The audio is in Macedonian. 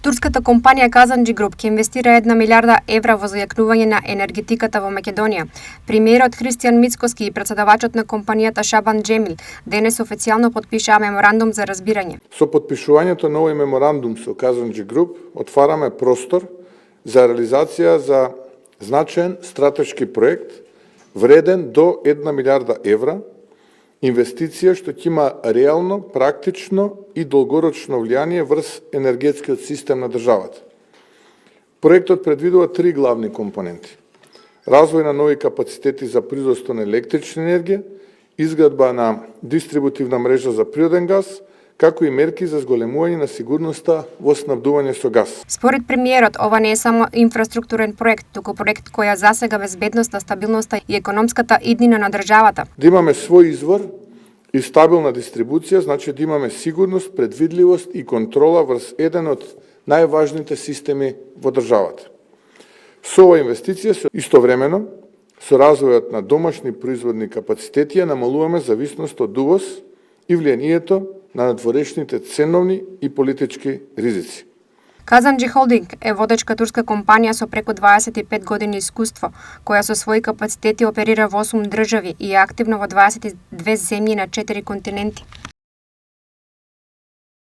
Турската компанија Казанџи Груп ќе инвестира 1 милиарда евра во зајакнување на енергетиката во Македонија. Премиерот Христијан Мицкоски и претседавачот на компанијата Шабан Џемил денес официјално потпишаа меморандум за разбирање. Со потпишувањето на овој меморандум со Казанџи Груп отвараме простор за реализација за значаен стратешки проект вреден до 1 милиарда евра, инвестиција што ќе има реално, практично и долгорочно влијание врз енергетскиот систем на државата. Проектот предвидува 3 главни компоненти: развој на нови капацитети за производство на електрична енергија, изградба на дистрибутивна мрежа за природен газ, како и мерки за зголемување на сигурноста во снабдување со газ. Според премиерот, ова не е само инфраструктурен проект, туку проект која засега безбедноста, стабилноста и економската иднина на државата. Да имаме свој извор и стабилна дистрибуција, значи да имаме сигурност, предвидливост и контрола врз еден од најважните системи во државата. Со оваа инвестиција истовремено со развојот на домашни производни капацитети ја намалуваме зависност од увоз и влијанието на надворешните ценовни и политички ризици. Казанџи Холдинг е водечка турска компанија со преку 25 години искуство, која со своји капацитети оперира во 8 држави и е активна во 22 земји на 4 континенти.